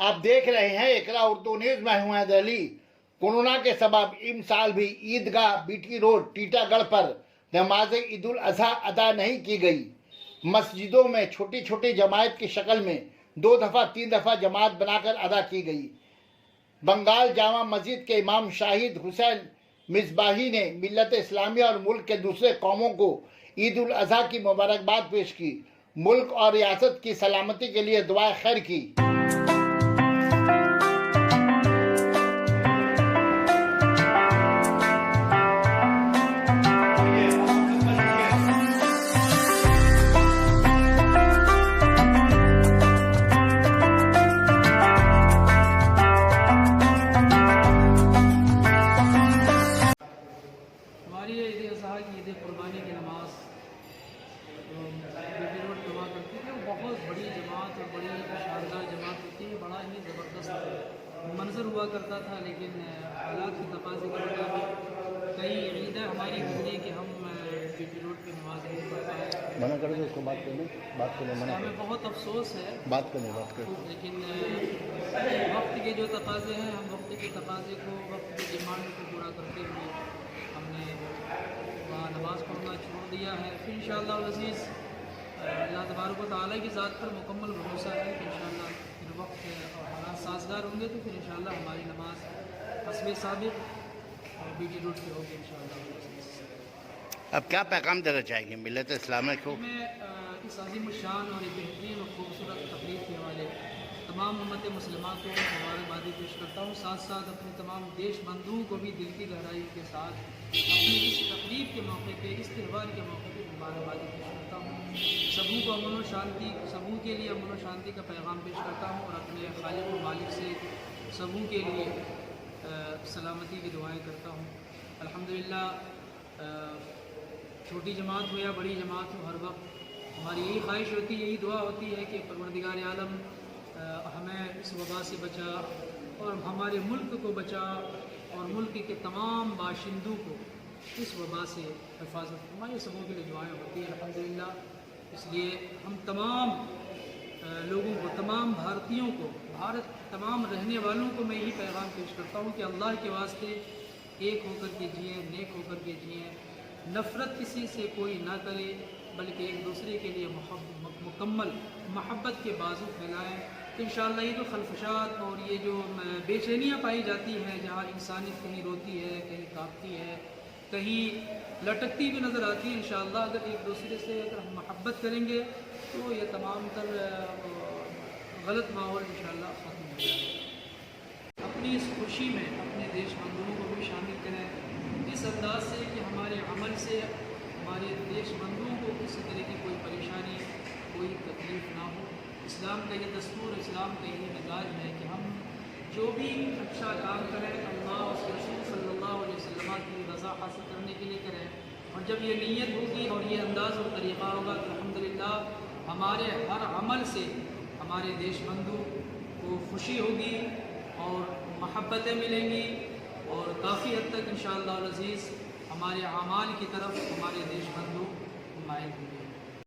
آپ دیکھ رہے ہیں اقرا اردو نیوز میں ہوں میں دہلی۔ کورونا کے سبب ان سال بھی عیدگاہ بیٹی روڈ ٹیٹا گڑھ پر نماز عید الاضحیٰ ادا نہیں کی گئی۔ مسجدوں میں چھوٹی چھوٹی جماعت کی شکل میں 2 دفعہ 3 دفعہ جماعت بنا کر ادا کی گئی۔ بنگال جامع مسجد کے امام شاہد حسین مصباحی نے ملت اسلامیہ اور ملک کے دوسرے قوموں کو عید الاضحیٰ کی مبارکباد پیش کی، ملک اور ریاست کی سلامتی کے لیے دعائے خیر کی۔ ہماری عید اضحیٰ کی عید قربانی کی نماز بیٹی روڈ جمع کرتی تھی، وہ بہت بڑی جماعت اور بڑی شاندار جماعت ہوتی ہے، بڑا ہی زبردست منظر ہوا کرتا تھا، لیکن حالات کی تقاضے کے مطابق کئی عیدیں ہماری گزری کہ ہم بیٹی روڈ پہ نماز نہیں پڑھ پائے۔ منع کر دو اس کو، بات کرنے منع ہمیں بہت افسوس ہے، بات کرنے لیکن وقت کے جو تقاضے ہیں، ہم وقت کے تقاضے کو، وقت کی ڈیمانڈ کو پورا کرتے ہوئے ہم نے وہاں نماز پڑھنا چھوڑ دیا ہے۔ پھر انشاءاللہ العزیز اللہ تبارک و تعالیٰ کی ذات پر مکمل بھروسہ ہے کہ انشاءاللہ پھر وقت اور حالات سازگار ہوں گے تو پھر انشاءاللہ ہماری نماز حسب ثابت بیٹی روڈ پہ ہوگی انشاءاللہ العزیز۔ اب کیا پیغام دینا چاہیں گے ملت اسلامیہ کو؟ میں اس عظیم الشان اور بہترین اور خوبصورت تقریب کے حوالے تمام امت مسلمہ کو مبارکبادی پیش کرتا ہوں، ساتھ ساتھ اپنے تمام دیش بندھوؤں کو بھی دل کی گہرائی کے ساتھ اپنی اس تقریب کے موقع پہ، اس تہوار کے موقع پہ مبارکبادی پیش کرتا ہوں۔ سبوں کو امن و شانتی، سبوں کے لیے امن و شانتی کا پیغام پیش کرتا ہوں اور اپنے خالق و مالک سے سبوں کے لیے سلامتی کی دعائیں کرتا ہوں۔ الحمدللہ چھوٹی جماعت ہو یا بڑی جماعت ہو، ہر وقت ہماری یہی خواہش ہوتی ہے، یہی دعا ہوتی ہے کہ پروردگار عالم ہمیں اس وبا سے بچا اور ہمارے ملک کو بچا اور ملک کے تمام باشندوں کو اس وبا سے حفاظت فرمائے۔ سبوں کے لیے دعائیں ہوتی ہیں الحمدللہ۔ اس لیے ہم تمام لوگوں کو، تمام بھارتیوں کو، بھارت تمام رہنے والوں کو میں یہی پیغام پیش کرتا ہوں کہ اللہ کے واسطے ایک ہو کر کے جئیں، نیک ہو کر کے جئیں، نفرت کسی سے کوئی نہ کرے بلکہ ایک دوسرے کے لیے مکمل محبت کے بازو پھیلائیں۔ تو انشاءاللہ یہ جو خلفشات اور یہ جو بے چینیاں پائی جاتی ہیں، جہاں انسانیت کہیں روتی ہے، کہیں کانپتی ہے، کہیں لٹکتی بھی نظر آتی ہے، انشاءاللہ اگر ایک دوسرے سے اگر ہم محبت کریں گے تو یہ تمام تر غلط ماحول انشاءاللہ ختم ہو جائے گا۔ اپنی اس خوشی میں اپنے دیش بندھوؤں کو بھی شامل کریں اس انداز سے کہ ہمارے عمل سے ہمارے دیش بندھوؤں کو کسی طرح کی کوئی پریشانی، کوئی تکلیف نہ ہو۔ اسلام کا یہ دستور، اسلام کا یہ مزاج ہے کہ ہم جو بھی اچھا کام کریں اللہ اور اس کے رسول صلی اللہ علیہ وسلم کی رضا حاصل کرنے کے لیے کریں، اور جب یہ نیت ہوگی اور یہ انداز اور طریقہ ہوگا تو الحمدللہ ہمارے ہر عمل سے ہمارے دیش بندھو کو خوشی ہوگی اور محبتیں ملیں گی اور کافی حد تک انشاءاللہ العزیز ہمارے اعمال کی طرف ہمارے دیش بندھو مائل ہوں گے۔